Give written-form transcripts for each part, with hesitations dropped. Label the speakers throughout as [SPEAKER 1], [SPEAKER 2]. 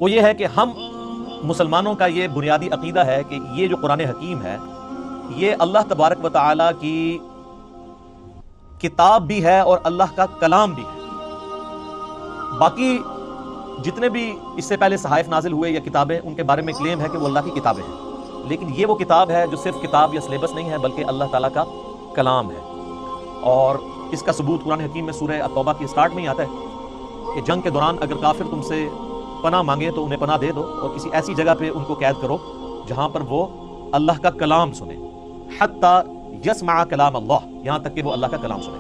[SPEAKER 1] وہ یہ ہے کہ ہم مسلمانوں کا یہ بنیادی عقیدہ ہے کہ یہ جو قرآن حکیم ہے یہ اللہ تبارک و تعالیٰ کی کتاب بھی ہے اور اللہ کا کلام بھی ہے۔ باقی جتنے بھی اس سے پہلے صحائف نازل ہوئے یا کتابیں، ان کے بارے میں کلیم ہے کہ وہ اللہ کی کتابیں ہیں، لیکن یہ وہ کتاب ہے جو صرف کتاب یا سلیبس نہیں ہے بلکہ اللہ تعالیٰ کا کلام ہے۔ اور اس کا ثبوت قرآن حکیم میں سورہ التوبہ کی سٹارٹ میں ہی آتا ہے کہ جنگ کے دوران اگر کافر تم سے پناہ مانگے تو انہیں پناہ دے دو اور کسی ایسی جگہ پہ ان کو قید کرو جہاں پر وہ اللہ کا کلام سنیں، حتیٰ یسمع کلام اللہ، یہاں تک کہ وہ اللہ کا کلام سنیں۔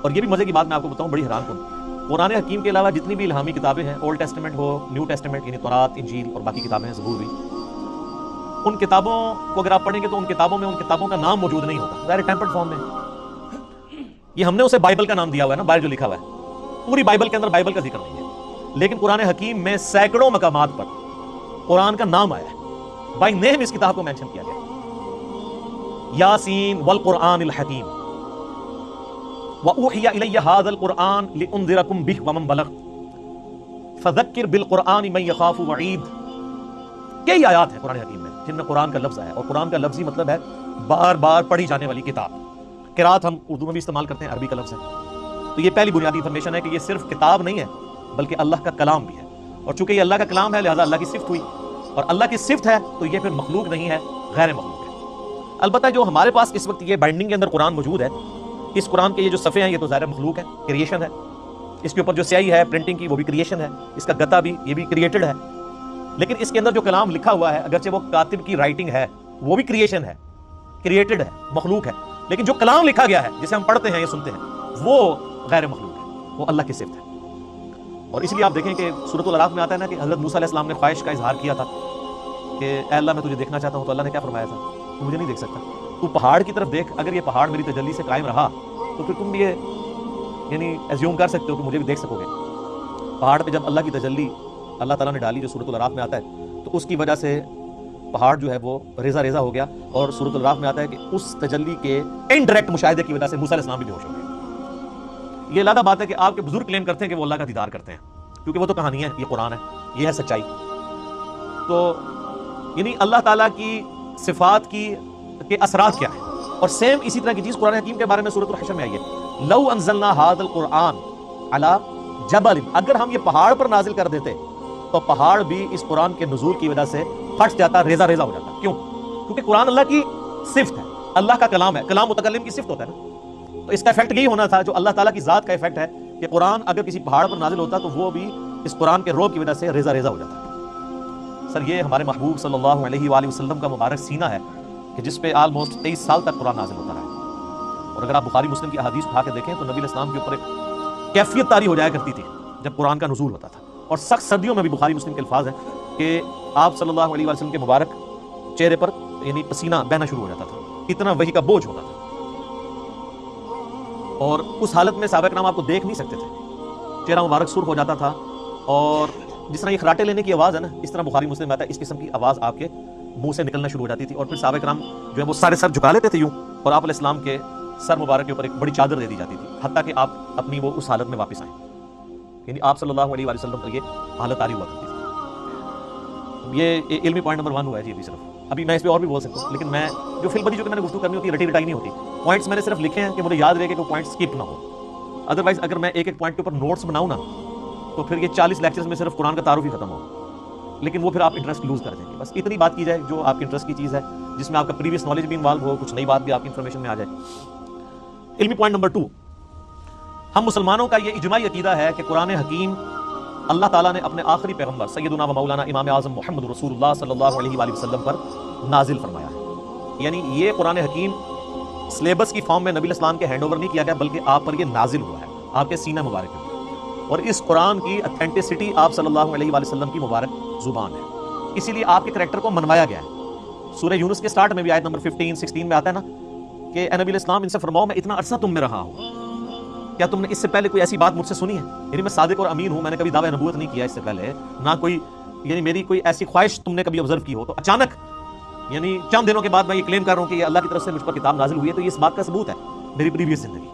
[SPEAKER 1] اور یہ بھی مزے کی بات میں آپ کو بتاؤں، بڑی حیران کن، قرآن حکیم کے علاوہ جتنی بھی الہامی کتابیں ہیں، اولڈ ٹیسٹمنٹ ہو، نیو ٹیسٹمنٹ یعنی تورات، انجیل اور باقی کتابیں ہیں، زبور بھی، ان کتابوں کو اگر آپ پڑھیں گے تو ان کتابوں میں ان کتابوں کا نام موجود نہیں ہوتا، ظاہر ٹیمپرڈ فارم میں۔ یہ ہم نے اسے بائبل کا نام دیا ہوا ہے نا، باہر جو لکھا ہوا ہے، پوری بائبل کے اندر بائبل کا ذکر نہیں ہے، لیکن قرآن حکیم میں سینکڑوں مقامات پر قرآن کا نام آیا ہے، بائی نیم اس کتاب کو مینشن کیا گیا، یاسین والقرآن الحکیم، وَأُوحِيَ إِلَيَّ هَذَا الْقُرْآنُ لِأُنذِرَكُم بِهِ وَمَن بَلَغَ فَذَكِّرْ بِالْقُرْآنِ مَن يَخَافُ وَعِيدٍ۔ کئی آیات ہیں قرآن حکیم میں جن میں قرآن کا لفظ آیا ہے، اور قرآن کا لفظی مطلب ہے بار بار پڑھی جانے والی کتاب۔ قرات ہم اردو میں بھی استعمال کرتے ہیں، عربی کا لفظ ہے۔ تو یہ پہلی بنیادی انفارمیشن ہے کہ یہ صرف کتاب نہیں ہے بلکہ اللہ کا کلام بھی ہے، اور چونکہ یہ اللہ کا کلام ہے لہذا اللہ کی صفت ہوئی، اور اللہ کی صفت ہے تو یہ پھر مخلوق نہیں ہے، غیر مخلوق ہے۔ البتہ جو ہمارے پاس اس وقت یہ بائنڈنگ کے اندر قرآن موجود ہے، اس قرآن کے یہ جو صفحے ہیں یہ تو ظاہر مخلوق ہے، کریشن ہے، اس کے اوپر جو سیاہی ہے پرنٹنگ کی وہ بھی کریشن ہے، اس کا گتا بھی یہ بھی کریٹڈ ہے، لیکن اس کے اندر جو کلام لکھا ہوا ہے اگرچہ وہ کاتب کی رائٹنگ ہے وہ بھی کریشن ہے، کریٹڈ ہے، مخلوق ہے، لیکن جو کلام لکھا گیا ہے جسے ہم پڑھتے ہیں یا سنتے ہیں وہ غیر مخلوق ہے، وہ اللہ کی صفت ہے۔ اور اس لیے آپ دیکھیں کہ سورۃ الاعراف میں آتا ہے نا کہ حضرت موسیٰ علیہ السلام نے خواہش کا اظہار کیا تھا کہ اے اللہ میں تجھے دیکھنا چاہتا ہوں، تو اللہ نے کیا فرمایا تھا؟ تو مجھے نہیں دیکھ سکتا، تو پہاڑ کی طرف دیکھ، اگر یہ پہاڑ میری تجلی سے قائم رہا تو پھر تم بھی یہ یعنی ایزیوم کر سکتے ہو کہ مجھے بھی دیکھ سکو گے۔ پہاڑ پہ جب اللہ کی تجلی اللہ تعالیٰ نے ڈالی جو سورۃ الاعراف میں آتا ہے، تو اس کی وجہ سے پہاڑ جو ہے وہ ریزہ ریزہ ہو گیا، اور سورۃ الاعراف میں آتا ہے کہ اس تجلی کے انڈائریکٹ مشاہدے کی وجہ سے موسیٰ علیہ السلام بھی بے ہوش ہو گئے۔ یہ علیحدہ بات ہے کہ آپ کے بزرگ کلیم کرتے ہیں کہ وہ اللہ کا دیدار کرتے ہیں، کیونکہ وہ تو کہانی ہے، یہ قرآن ہے، یہ ہے سچائی۔ تو یعنی اللہ تعالیٰ کی صفات کی کے اثرات کیا ہیں، اور سیم اسی طرح کی چیز قرآن حکیم کے بارے میں سورۃ الحشر میں آئی ہے، لو انزلنا ھذا القرآن علی جبل، اگر ہم یہ پہاڑ پر نازل کر دیتے تو پہاڑ بھی اس قرآن کے نزول کی وجہ سے پھٹ جاتا، ریزہ ریزہ ہو جاتا۔ کیوں؟ کیونکہ قرآن اللہ کی صفت ہے، اللہ کا کلام ہے، کلام متکلم کی صفت ہوتا ہے نا، تو اس کا ایفیکٹ یہی ہونا تھا جو اللہ تعالیٰ کی ذات کا ایفیکٹ ہے کہ قرآن اگر کسی پہاڑ پر نازل ہوتا تو وہ بھی اس قرآن کے روب کی وجہ سے ریزہ ریزہ ہو جاتا۔ سر یہ ہمارے محبوب صلی اللہ علیہ وآلہ وسلم کا مبارک سینہ ہے کہ جس پہ آلموسٹ 23 سال تک قرآن نازل ہوتا رہا، اور اگر آپ بخاری مسلم کی احادیث اٹھا کے دیکھیں تو نبی علیہ السلام کے اوپر ایک کیفیت طاری ہو جایا کرتی تھی جب قرآن کا نزول ہوتا تھا، اور سخت سردیوں میں بھی بخاری مسلم کے الفاظ ہیں کہ آپ صلی اللہ علیہ وسلم کے مبارک چہرے پر یعنی پسینہ بہنا شروع ہو جاتا تھا، اتنا وحی کا بوجھ ہوتا تھا، اور اس حالت میں صحابہ کرام آپ کو دیکھ نہیں سکتے تھے، چہرہ مبارک سرخ ہو جاتا تھا، اور جس طرح یہ خراٹے لینے کی آواز ہے نا، اس طرح بخاری مسلم میں آتا ہے اس قسم کی آواز آپ کے منہ سے نکلنا شروع ہو جاتی تھی، اور پھر صحابہ کرام جو ہے وہ سارے سر جھکا لیتے تھے یوں، اور آپ علیہ السلام کے سر مبارک کے اوپر ایک بڑی چادر دے دی جاتی تھی، حتیٰ کہ آپ اپنی وہ اس حالت میں واپس آئیں، یعنی آپ صلی اللہ علیہ وسلم پر یہ حالت طاری ہوا کرتی تھی۔ یہ علمی پوائنٹ نمبر 1 ہوا ہے جی، ابھی صرف ابھی میں اس پہ اور بھی بول سکتا ہوں، لیکن میں جو فی البدی جو کہ میں نے گفتگو کرنی ہوتی ہے رٹی رٹائی نہیں ہوتی، پوائنٹس میں نے صرف لکھے ہیں کہ مجھے یاد رہے کہ کوئی پوائنٹ اسکپ نہ ہو، ادروائز اگر میں ایک ایک پوائنٹ کے اوپر نوٹس بناؤں نا تو پھر یہ 40 لیکچرز میں صرف قرآن کا تعارف ہی ختم ہو، لیکن وہ پھر آپ انٹرسٹ لوز کر دیں گے۔ بس اتنی بات کی جائے جو آپ کے انٹرسٹ کی چیز ہے، جس میں آپ کا پریویس نالج بھی انوالو ہو، کچھ نئی بات بھی آپ کی انفارمیشن میں آ جائے۔ علمی پوائنٹ نمبر 2، ہم مسلمانوں کا یہ اجماعی عقیدہ ہے کہ قرآن حکیم اللہ تعالیٰ نے اپنے آخری پیغمبر سیدنا و مولانا امام اعظم محمد رسول اللہ صلی اللہ علیہ وآلہ وسلم پر نازل فرمایا ہے، یعنی یہ قرآن حکیم سلیبس کی فارم میں نبی علیہ السلام کے ہینڈ اوور نہیں کیا گیا، بلکہ آپ پر یہ نازل ہوا ہے، آپ کے سینہ مبارک میں، اور اس قرآن کی اتھینٹسٹی آپ صلی اللہ علیہ وآلہ وسلم کی مبارک زبان ہے، اسی لیے آپ کے کریکٹر کو منوایا گیا ہے۔ سورہ یونس کے سٹارٹ میں بھی آیت نمبر 15-16 میں آتا ہے نا کہ اے نبی علیہ السلام ان سے فرماؤ میں اتنا عرصہ تم میں رہا ہوں، کیا تم نے اس سے پہلے کوئی ایسی بات مجھ سے سنی ہے؟ یعنی میں صادق اور امین ہوں، میں نے کبھی دعویٰ نبوت نہیں کیا اس سے پہلے، نہ کوئی یعنی میری کوئی ایسی خواہش تم نے کبھی آبزرو کی ہو، تو اچانک یعنی چند دنوں کے بعد میں یہ کلیم کر رہا ہوں کہ یہ اللہ کی طرف سے مجھ پر کتاب نازل ہوئی ہے، تو یہ اس بات کا ثبوت ہے میری پریویس زندگی۔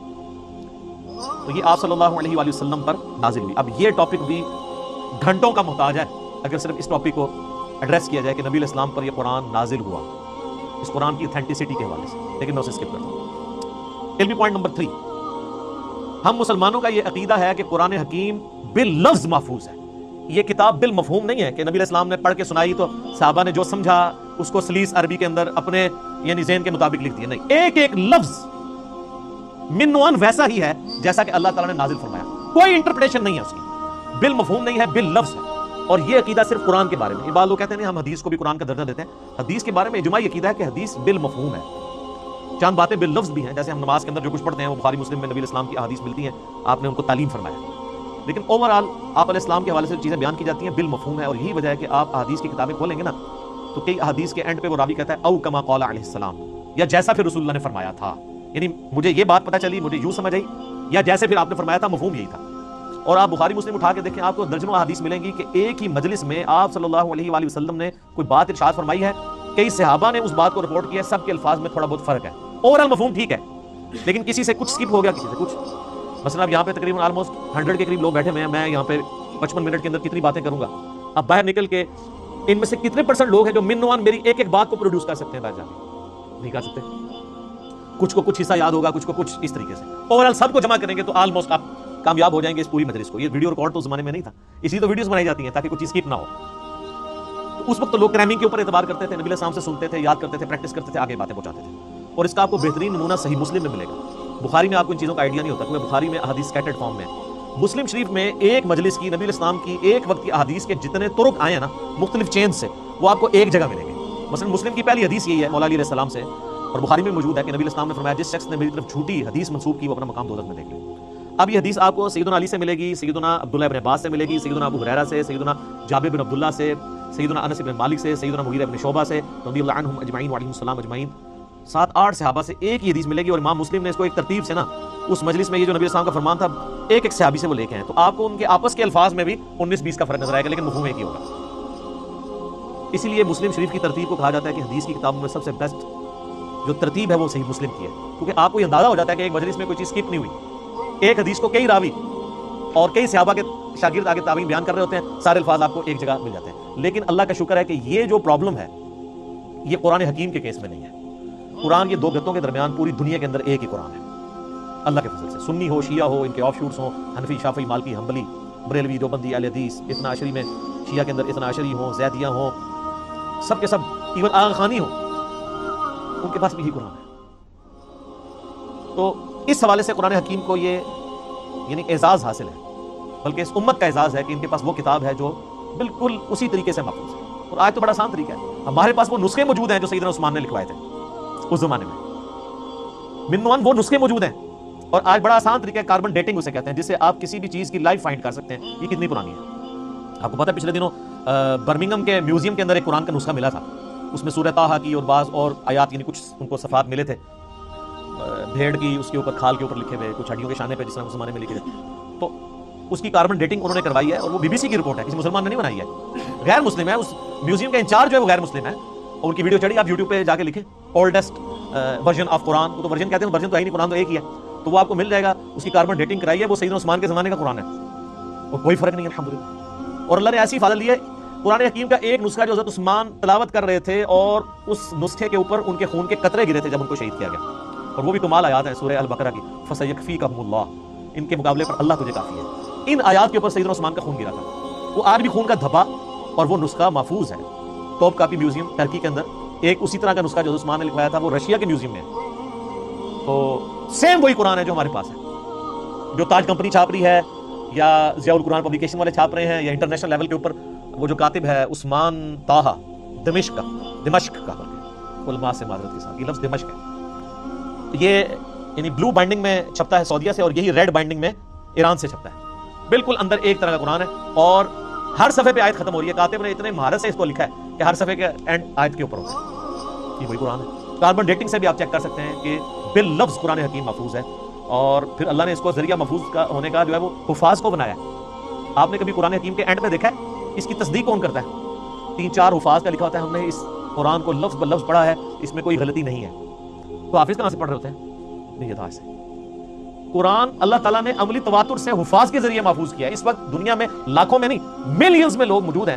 [SPEAKER 1] تو یہ آپ صلی اللہ علیہ وآلہ وسلم پر نازل ہوئی۔ اب یہ ٹاپک بھی گھنٹوں کا محتاج ہے اگر صرف اس ٹاپک کو ایڈریس کیا جائے کہ نبی علیہ السلام پر یہ قرآن نازل ہوا، اس قرآن کی اتھینٹسٹی کے حوالے سے، لیکن میں اسے اسکپ کرتا ہوں۔ علمی پوائنٹ نمبر 3، ہم مسلمانوں کا یہ عقیدہ ہے کہ قرآن حکیم باللفظ محفوظ ہے، یہ کتاب بالمفہوم نہیں ہے کہ نبی علیہ السلام نے پڑھ کے سنائی تو صحابہ نے جو سمجھا اس کو سلیس عربی کے اندر اپنے یعنی ذہن کے مطابق لکھ دیا، نہیں، ایک ایک لفظ من و عن ویسا ہی ہے جیسا کہ اللہ تعالیٰ نے نازل فرمایا، کوئی انٹرپریٹیشن نہیں ہے اس کی، بالمفہوم نہیں ہے، باللفظ ہے۔ اور یہ عقیدہ صرف قرآن کے بارے میں، یہ بعض لوگ کہتے ہیں ہم حدیث کو بھی قرآن کا درجہ دیتے ہیں، حدیث کے بارے میں اجماعی عقیدہ ہے کہ حدیث بالمفہوم ہے، چند باتیں باللفظ بھی ہیں، جیسے ہم نماز کے اندر جو کچھ پڑھتے ہیں وہ بخاری مسلم میں نبی علیہ السلام کی احادیث ملتی ہیں، آپ نے ان کو تعلیم فرمایا، لیکن اوور آل آپ علیہ السلام کے حوالے سے چیزیں بیان کی جاتی ہیں بالمفہوم ہے، اور یہی وجہ ہے کہ آپ احادیث کی کتابیں کھولیں گے نا تو کئی احادیث کے اینڈ پہ وہ راوی کہتا ہے او کما قال علیہ السلام، یا جیسا پھر رسول اللہ نے فرمایا تھا، یعنی مجھے یہ بات پتہ چلی، مجھے یوں سمجھ آئی، یا جیسے پھر آپ نے فرمایا تھا مفہوم یہی تھا۔ اور آپ بخاری مسلم اٹھا کے دیکھیں، آپ کو درجنوں احادیث ملیں گی کہ ایک ہی مجلس میں آپ صلی اللہ علیہ وآلہ وسلم نے کوئی بات ارشاد فرمائی ہے، کئی صحابہ نے اس بات کو رپورٹ کیا ہے، سب کے الفاظ میں تھوڑا بہت فرق ہے، اوورآل مفہوم ٹھیک ہے، لیکن کسی سے کچھ سکپ ہو گیا، کسی سے کچھ، مثلا اب یہاں پہ تقریباً آلموسٹ 100 کے قریب لوگ بیٹھے ہوئے ہیں، میں یہاں پہ 55 منٹ کے اندر کتنی باتیں کروں گا، اب باہر نکل کے ان میں سے کتنے % لوگ ہیں جو من و عن میری ایک ایک بات کو پروڈیوس کر سکتے ہیں، باہر جا کے نہیں کر سکتے، کچھ کو کچھ حصہ یاد ہوگا، کچھ کو کچھ، اس طریقے سے اوورآل سب کو جمع کریں گے تو آلموسٹ آپ کامیاب ہو جائیں گے اس پوری مجلس کو۔ یہ ویڈیو ریکارڈ تو اس زمانے میں نہیں تھا، اسی تو ویڈیوز بنائی جاتی ہیں تاکہ کچھ اسکپ نہ ہو، تو اس وقت تو لوگ کرائمنگ کے اوپر اعتبار کرتے تھے، نبی علیہ السلام سے سنتے تھے، یاد کرتے تھے، پریکٹس کرتے تھے، آگے باتیں پہنچاتے تھے، اور اس کا آپ کو بہترین نمونہ صحیح مسلم میں ملے گا۔ بخاری میں آپ کو ان چیزوں کا آئیڈیا نہیں ہوتا، کیونکہ بخاری میں احادیث اسکیٹرڈ فارم میں، مسلم شریف میں ایک مجلس کی نبی علیہ السلام کی ایک وقت کی احادیث کے جتنے طرق آئے ہیں نا مختلف چین سے، وہ آپ کو ایک جگہ ملیں گے۔ مثلا مسلم کی پہلی حدیث یہی ہے مولا علی علیہ السلام سے، اور بخاری میں موجود ہے کہ نبی علیہ السلام نے فرمایا جس شخص نے میری طرف جھوٹی حدیث منسوب کی وہ اپنا مقام دوزخ میں دیکھ لے۔ اب یہ حدیث آپ کو سیدنا علی سے ملے گی، سیدنا عبداللہ بن عباس سے ملے گی، سیدنا ابو ہریرہ سے، سیدنا جابر بن عبداللہ سے، سیدنا انس بن مالک سے، سیدنا مغیرہ بن شعبہ سے رضی اللہ عنہم اجمعین وعلیہم السلام اجمعین، 7-8 صحابہ سے ایک ہی حدیث ملے گی، اور امام مسلم نے اس کو ایک ترتیب سے نا اس مجلس میں یہ جو نبی علیہ السلام کا فرمان تھا ایک ایک صحابی سے وہ لے کے ہیں، تو آپ کو ان کے آپس کے الفاظ میں بھی 19-20 کا فرق نظر آئے گا، لیکن مفہوم ایک ہی ہوگا۔ اسی لیے مسلم شریف کی ترتیب کو کہا جاتا ہے کہ حدیث کی کتابوں میں سب سے بیسٹ جو ترتیب ہے وہ صحیح مسلم کی ہے، کیونکہ آپ کو یہ اندازہ ہو جاتا ہے کہ ایک مجلس میں کوئی چیز اسکپ نہیں ہوئی، ایک حدیث کو کئی راوی اور کئی صحابہ کے شاگرد آگے تابعین بیان کر رہے ہوتے ہیں، سارے الفاظ آپ کو ایک جگہ مل جاتے ہیں۔ لیکن اللہ کا شکر ہے کہ یہ جو پرابلم ہے یہ قرآن حکیم کے کیس میں نہیں ہے، قرآن یہ دو گتوں کے درمیان پوری دنیا کے اندر ایک ہی قرآن ہے اللہ کے فضل سے، سنی ہو، شیعہ ہو، ان کے آف شوٹس ہوں، حنفی، شافعی، مالکی، حنبلی، بریلوی، دیوبندی، اہل حدیث، اثنا عشری میں شیعہ کے اندر اثنا عشری ہوں، زیدیہ ہوں، سب کے سب، ایون آغا خانی ہوں، ان کے پاس بھی یہی قرآن ہے۔ تو اس حوالے سے قرآن حکیم کو یہ یعنی اعزاز حاصل ہے، بلکہ اس امت کا اعزاز ہے کہ ان کے پاس وہ کتاب ہے جو بالکل اسی طریقے سے محفوظ ہے، اور آج تو بڑا آسان طریقہ ہے، ہمارے پاس وہ نسخے موجود ہیں جو سیدنا عثمان نے لکھوائے تھے اس زمانے میں، منوان وہ نسخے موجود ہیں، اور آج بڑا آسان طریقہ ہے، کاربن ڈیٹنگ اسے کہتے ہیں، جس سے آپ کسی بھی چیز کی لائف فائنڈ کر سکتے ہیں یہ کتنی پرانی ہے۔ آپ کو پتہ ہے پچھلے دنوں برمنگم کے میوزیم کے اندر ایک قرآن کا نسخہ ملا تھا، اس میں سورہ طٰہٰ کی اور بعض اور آیات یعنی کچھ ان کو صفحات ملے تھے، بھیڑ کی اس کے اوپر کھال کے اوپر لکھے ہوئے، کچھ ہڈیوں کے شانے پہ جس طرح اس زمانے میں لکھے تھے، تو اس کی کاربن ڈیٹنگ انہوں نے کروائی ہے، اور وہ BBC کی رپورٹ ہے، کسی مسلمان نے نہیں بنائی ہے، غیر مسلم ہے، اس میوزیم کا انچارج جو ہے وہ غیر مسلم ہے، اور ان کی ویڈیو چڑھی، آپ یوٹیوب پہ جا کے لکھیں اولڈسٹ ورژن آف قرآن، وہ تو ورژن کہتے ہیں، ورژن تو ہے نہیں، قرآن تو ایک ہی ہے، تو وہ آپ کو مل جائے گا، اس کی کاربن ڈیٹنگ کرائی ہے، وہ سیدنا عثمان کے زمانے کا قرآن ہے، اور کوئی فرق نہیں ہے الحمدللہ، اور اللہ نے ایسی فضل دی ہے، قرآن حکیم کا ایک نسخہ جو حضرت عثمان تلاوت کر رہے تھے اور اس نسخے کے اوپر ان کے خون کے قطرے گرے تھے جب ان کو شہید کیا گیا، اور وہ بھی کمال آیات ہے سورہ البقرہ کی، فَسَيَكْفِيكَهُمُ اللَّهُ، ان کے مقابلے پر اللہ تجھے کافی ہے، ان آیات کے اوپر سیدنا عثمان کا خون گرا تھا، وہ آج بھی خون کا دھبا اور وہ نسخہ محفوظ ہے، توپ کاپی میوزیم ٹرکی کے اندر ایک اسی طرح کا نسخہ جو عثمان نے لکھوایا تھا وہ رشیا کے میوزیم میں ہے، تو سیم وہی قرآن ہے جو ہمارے پاس ہے، جو تاج کمپنی چھاپ رہی ہے یا ضیاء القرآن پبلیکیشن والے چھاپ رہے ہیں، یا انٹرنیشنل لیول کے اوپر وہ جو کاتب ہے عثمان طٰہٰ دمشق کا علماء سے معذرت کے ساتھ، یہ لفظ دمشق ہے، یہ یعنی بلو بائنڈنگ میں چھپتا ہے سعودیہ سے، اور یہی ریڈ بائنڈنگ میں ایران سے چھپتا ہے، بالکل اندر ایک طرح کا قرآن ہے، اور ہر صفحے پہ آیت ختم ہو رہی ہے، کاتب نے اتنے مہارت سے اس کو لکھا ہے کہ ہر صفحے کے اینڈ آیت کے اوپر ہوتا ہے، یہ وہی قرآن ہے، کاربن ڈیٹنگ سے بھی آپ چیک کر سکتے ہیں کہ باللفظ قرآن حکیم محفوظ ہے، اور پھر اللہ نے اس کو ذریعہ محفوظ کا ہونے کا جو ہے وہ حفاظ کو بنایا ہے۔ آپ نے کبھی قرآن حکیم کے اینڈ میں دیکھا ہے اس کی تصدیق کون کرتا ہے؟ 3-4 حفاظ کا لکھا ہوتا ہے ہم نے اس قرآن کو لفظ بلفظ پڑھا ہے، اس میں کوئی غلطی نہیں ہے، تو حافظ کہاں سے پڑھ رہے ہوتے ہیں؟ نہیں، یہ تھا ایسے قرآن اللہ تعالیٰ نے عملی تواتر سے حفاظ کے ذریعے محفوظ کیا ہے۔ اس وقت دنیا میں لاکھوں میں نہیں ملینز میں لوگ موجود ہیں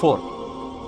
[SPEAKER 1] 4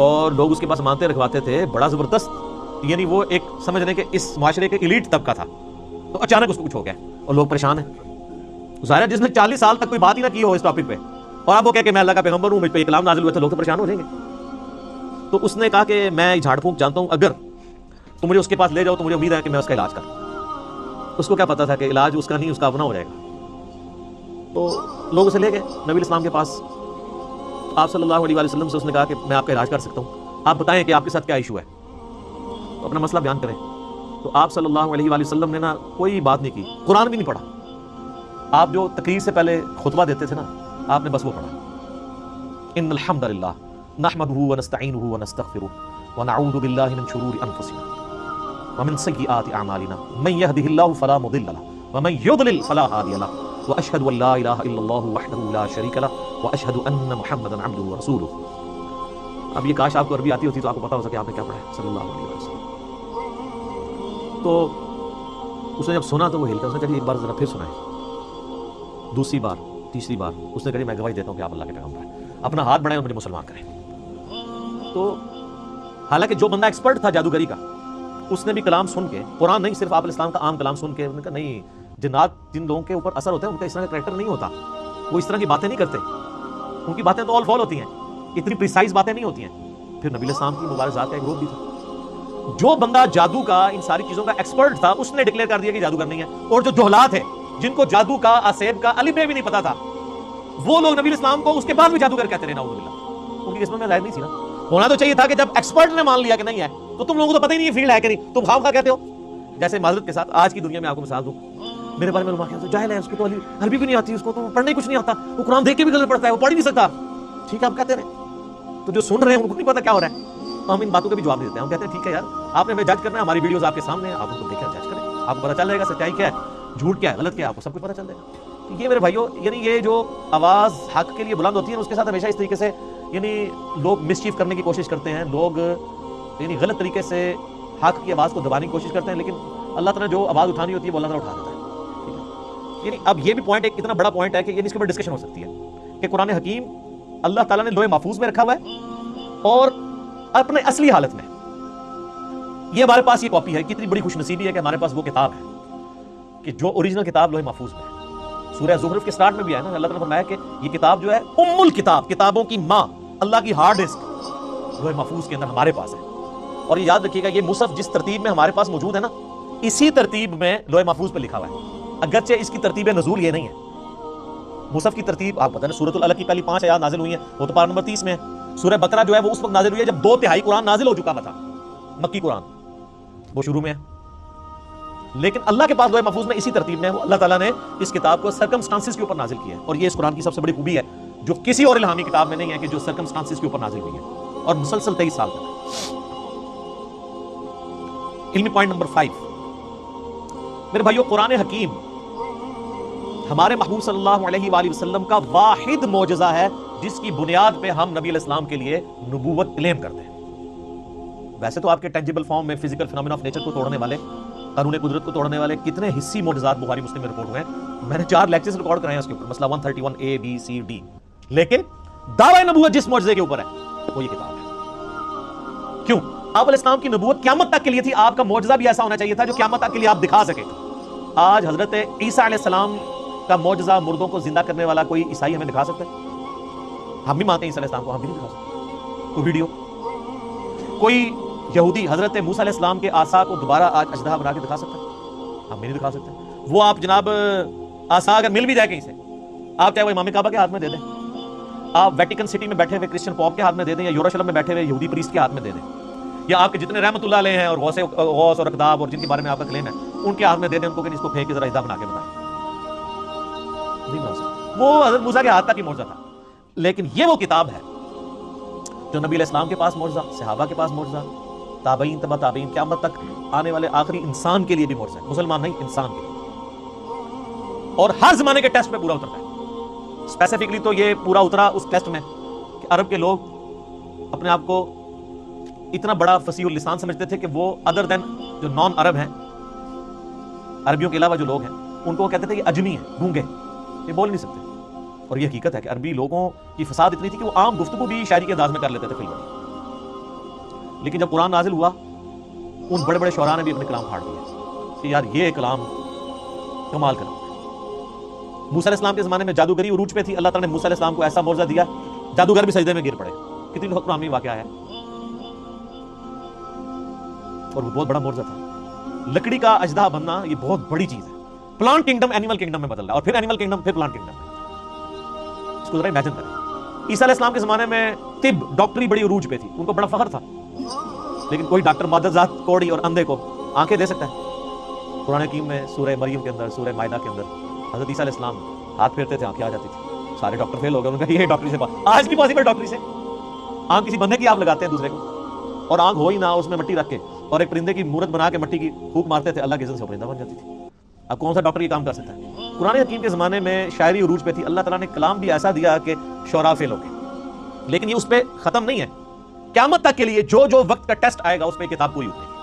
[SPEAKER 1] اور لوگ اس کے پاس مانتے رکھواتے تھے، بڑا زبردست، یعنی وہ ایک سمجھ لیں کہ اس معاشرے کے ایلیٹ طبقہ تھا، تو اچانک اس کو کچھ ہو گیا اور لوگ پریشان ہیں. ظاہر ہے جس نے 40 سال تک کوئی بات ہی نہ کی ہو اس ٹاپک پہ، اور آپ وہ کہہ کہ میں اللہ کا پیغمبر ہوں، مجھ پہ یہ کلام نازل ہوئے تھے، لوگ تو پریشان ہو جائیں گے. تو اس نے کہا کہ میں جھاڑ پھونک جانتا ہوں، اگر تم مجھے اس کے پاس لے جاؤ تو مجھے امید ہے کہ میں اس کا علاج کروں. اس کو کیا پتا تھا کہ علاج اس کا نہیں، اس کا اپنا ہو جائے گا. تو لوگ اسے لے گئے نبی الاسلام کے پاس. آپ صلی اللہ علیہ وآلہ وسلم سے اس نے کہا کہ میں آپ کا علاج کر سکتا ہوں، آپ بتائیں کہ آپ کے ساتھ کیا ایشو ہے، تو اپنا مسئلہ بیان کریں. تو آپ صلی اللہ علیہ وآلہ وسلم نے نا کوئی بات نہیں کی، قرآن بھی نہیں پڑھا. آپ جو تقریر سے پہلے خطبہ دیتے تھے نا، آپ نے بس وہ پڑھا، ان الحمد للہ نحمده ونستعینه ونستغفره ونعوذ باللہ من شرور انفسنا ومن سیئات اعمالنا من يهده الله فلا مضل له ومن يضلل فلا هادي له واشهد ان لا اله الا الله وحده لا شريك له واشهد ان محمدا عبده ورسوله. اب یہ کاش آپ کو عربی آتی ہوتی تو آپ کو پتا ہو سکے آپ نے کیا پڑھا ہے صلی اللہ علیہ وسلم. تو اس نے جب سنا تو وہ ہل کر اس نے کہا ایک بار ذرا پھر سنائیں. دوسری بار، تیسری بار اس نے کہا میں گواہی دیتا ہوں کہ آپ اللہ کے پیغمبر ہیں، اپنا ہاتھ بڑھائیں اور مجھے مسلمان کریں. تو حالانکہ جو بندہ ایکسپرٹ تھا جادوگری کا، اس نے بھی کلام سن کے، قرآن نہیں صرف آپ علیہ السلام کا عام کلام سن کے، انہوں نے کہا نہیں، جنات جن لوگوں کے اوپر اثر ہوتا ہے ان کا اس طرح کا کریکٹر نہیں ہوتا، وہ اس طرح کی باتیں نہیں کرتے، ان کی باتیں تو آل فال ہوتی ہیں، اتنی پریسائز باتیں نہیں ہوتی ہیں. پھر نبی علیہ السلام کی مبارک ذات کا ایک روپ بھی تھا. جو بندہ جادو کا، ان ساری چیزوں کا ایکسپرٹ تھا، اس نے ڈکلیئر کر دیا کہ جادوگر نہیں ہے. اور جو جہلات ہیں جن کو جادو کا، اسیب کا الف بے بھی نہیں پتا تھا، وہ لوگ نبی علیہ السلام کو اس کے بعد بھی جادوگر کہتے رہے، نعوذ باللہ. ان کی قسمت میں ظاہر نہیں تھی نا. ہونا تو چاہیے تھا کہ جب ایکسپرٹ نے مان لیا کہ نہیں ہے تو تم لوگوں کو تو پتہ ہی نہیں ہے فیلڈ ہے کہ نہیں، تم خواہ کہتے ہو. جیسے معذرت کے ساتھ آج کی دنیا میں آپ کو مثال دوں، میرے بارے میں علماء کہتے ہیں جاہل ہے، اس کو تو عربی بھی نہیں آتی، اس کو تو پڑھنے کچھ نہیں آتا، وہ قرآن دیکھ کے بھی غلط پڑھتا ہے، وہ پڑھ ہی نہیں سکتا. ٹھیک ہے آپ کہتے رہے، تو جو سن رہے ہیں ان کو نہیں پتا کیا ہو رہا ہے. تو ہم ان باتوں کا بھی جواب دیتے ہیں. ہم کہتے ہیں ٹھیک ہے یار، آپ نے ہمیں جج کرنا ہے، ہماری ویڈیوز آپ کے سامنے ہیں، آپ ان کو دیکھیں جج کریں، آپ کو پتہ چل جائے گا سچائی کیا ہے، جھوٹ کیا ہے، غلط کیا ہے، آپ کو سب کچھ پتہ چل جائے گا. یہ میرے بھائیوں، یعنی یہ جو آواز حق کے لیے بلند ہوتی ہے اس کے ساتھ ہمیشہ اس طریقے سے یعنی لوگ مسچیف کرنے کی کوشش کرتے ہیں، لوگ یعنی غلط طریقے سے حق کی آواز کو دبانے کی کوشش کرتے ہیں، لیکن اللہ تعالیٰ جو آواز اٹھانی ہوتی ہے وہ اللہ تعالیٰ اٹھا دیتا ہے. ٹھیک ہے، یعنی اب یہ بھی پوائنٹ ایک اتنا بڑا پوائنٹ ہے کہ اس کے اوپر ڈسکشن ہو سکتی ہے کہ قرآن حکیم اللہ تعالیٰ نے لوح محفوظ میں رکھا ہوا ہے اور اپنے اصلی حالت میں یہ ہمارے پاس یہ کاپی ہے. کتنی بڑی خوش نصیبی ہے کہ ہمارے پاس وہ کتاب ہے کہ جو اوریجنل کتاب لوح محفوظ میں ہے. سورہ زخرف کے سٹارٹ میں بھی ہے نا، اللہ تعالیٰ نے فرمایا کہ یہ کتاب جو ہے ام الکتاب، کتابوں کی ماں، اللہ کی ہارڈ ڈسک لوح محفوظ کے اندر ہمارے پاس ہے. اور یہ یاد رکھیے گا یہ مصحف جس ترتیب میں ہمارے پاس موجود ہے نا، اسی ترتیب میں لوح محفوظ پہ لکھا ہوا ہے، اگرچہ اس کی ترتیب نزول یہ نہیں ہے. مصحف کی ترتیب آپ پتہ ہے، سورۃ العلق کی پہلی 5 آیات نازل ہوئی ہیں، وہ تو پارہ نمبر 30 میں ہے. سورہ بقرہ جو ہے وہ اس وقت نازل ہوئی ہے جب 2/3 قرآن نازل ہو چکا تھا، مکی قرآن وہ شروع میں ہے. لیکن اللہ کے پاس لوح محفوظ میں اسی ترتیب میں ہے. اللہ تعالیٰ نے اس کتاب کو سرکمسٹانسز کے اوپر نازل کیا ہے، اور یہ اس قرآن کی سب سے بڑی خوبی ہے جو کسی اور الہامی کتاب میں نہیں ہے کہ جو سرکمسٹانسز کے اوپر نازل ہوئی ہے اور مسلسل 23 سال تک. علمی پوائنٹ نمبر 5 میرے بھائیو، قرآن حکیم ہمارے محبوب صلی اللہ علیہ وآلہ وسلم کا واحد معجزہ ہے جس کی بنیاد پہ ہم نبی علیہ السلام کے لیے نبوت کلیم کرتے ہیں. ویسے تو آپ کے ٹینجیبل فارم میں فزیکل فینومینا آف نیچر کو توڑنے والے، قانون قدرت کو توڑنے والے کتنے حصی معجزات بخاری مسلم میں رپورٹ ہوئے ہیں. میں نے 4 لیکچرز ریکارڈ کرائے ہیں اس کے اوپر، مسئلہ 131 A B C D. لیکن دعوی نبوت جس معجزے کے اوپر ہے وہ یہ کتاب ہے. کیوں؟ آپ علیہ السلام کی نبوت قیامت تک کے لیے تھی. آپ کا معجزہ بھی ایسا ہونا چاہیے تھا جو قیامت تک کے لیے آپ دکھا سکے. آج حضرت عیسیٰ علیہ السلام کا معجزہ، مردوں کو زندہ کرنے والا کوئی عیسائی ہمیں دکھا سکتا ہے؟ ہم بھی مانتے ہیں عیسیٰ علیہ السلام کو، ہم بھی نہیں دکھا سکتے کوئی ویڈیو. کوئی یہودی حضرت موسیٰ علیہ السلام کے عصا کو دوبارہ آج اژدہا بنا کے دکھا سکتا ہے؟ ہم بھی نہیں دکھا سکتے. وہ آپ جناب عصا اگر مل بھی جائے کہیں سے، آپ چاہے وہ امام کعبہ کے ہاتھ میں دے دیں، آپ ویٹیکن سٹی میں بیٹھے ہوئے کرسچن پوپ کے ہاتھ میں دے دیں، یا یروشلم میں بیٹھے ہوئے یہودی پریسٹ کے ہاتھ میں دے دیں، یا آپ کے جتنے رحمت اللہ علیہ ہیں اور غوث اور اقداب اور جن کے بارے میں آپ کا کلیم ہے ان کے ہاتھ میں دے دیں، ان کو کہ اس کو پھینک کے ذرا اژدہا بنا کے بتائیں. نہیں بنا سکتے. وہ حضرت موسیٰ کے ہاتھ تک ہی معجزہ تھا. لیکن یہ وہ کتاب ہے جو نبی علیہ السلام کے پاس معجزہ، صحابہ کے پاس معجزہ، تابعین، تبع تابعین، قیامت تک آنے والے آخری انسان کے لیے بھی معجزہ ہے. مسلمان نہیں، انسان کے لیے. اور ہر زمانے کے ٹیسٹ پہ پورا اترتا ہے. اسپیسیفکلی تو یہ پورا اترا اس ٹیسٹ میں کہ عرب کے لوگ اپنے آپ کو اتنا بڑا فصیح اللسان سمجھتے تھے کہ وہ ادر دین جو نان عرب ہیں، عربیوں کے علاوہ جو لوگ ہیں، ان کو وہ کہتے تھے کہ اجمی ہیں، گونگے، یہ بول نہیں سکتے. اور یہ حقیقت ہے کہ عربی لوگوں کی فساد اتنی تھی کہ وہ عام گفتگو بھی شاعری کے انداز میں کر لیتے تھے. لیکن جب قرآن نازل ہوا ان بڑے بڑے شعراء نے بھی اپنے کلام پھاڑ دیے کہ یار یہ کلام کمال کلام ہے۔ موسیٰ علیہ السلام کے زمانے میں جادوگری عروج پہ تھی، اللہ تعالیٰ نے موسیٰ علیہ السلام کو ایسا معجزہ دیا جادوگر بھی سجدے میں گر پڑے۔ کتنی قرآن میں واقعہ ہے، اور وہ بہت بڑا معجزہ تھا۔ لکڑی کا اژدہا بننا یہ بہت بڑی چیز ہے۔ پلانٹ کنگڈم اینیمل کنگڈم میں بدل رہا ہے، اور پھر اینیمل کنگڈم پھر پلانٹ کنگڈم میں۔ اس کو ذرا امیجن کریں۔ عیسیٰ علیہ السلام کے زمانے میں طب ڈاکٹری بڑی عروج پہ تھی، ان کو بڑا فخر تھا، لیکن کوئی ڈاکٹر مادر ذات کوڑی اور اندھے کو آنکھیں دے سکتا ہے؟ قرآن حکیم میں سورہ مریم کے اندر، سورہ مائدہ کے اندر حضرت عیسیٰ علیہ السلام ہاتھ پھیرتے تھے، آنکھیں آ جاتی تھی۔ سارے ڈاکٹر فیل ہو گئے، انہوں نے کہا یہ ڈاکٹری سے بات آج کی پاسبل ڈاکٹری سے؟ آنکھ کسی بندے کی آپ لگاتے ہیں دوسرے کو، اور آنکھ ہو ہی نہ، اس میں مٹی رکھ کے اور ایک پرندے کی مورت بنا کے مٹی کی پھونک مارتے تھے، اللہ کے اذن سے پرندہ بن جاتی تھی۔ اب کون سا ڈاکٹر یہ کام کر سکتا ہے؟ قرآن حکیم کے زمانے میں شاعری عروج پہ تھی، اللہ تعالیٰ نے کلام بھی ایسا دیا کہ شعراء فیل ہو گئے۔ لیکن یہ اس پہ ختم نہیں ہے، قیامت تک کے لیے جو جو وقت کا ٹیسٹ آئے گا اس پہ کتاب پوری اترے گی۔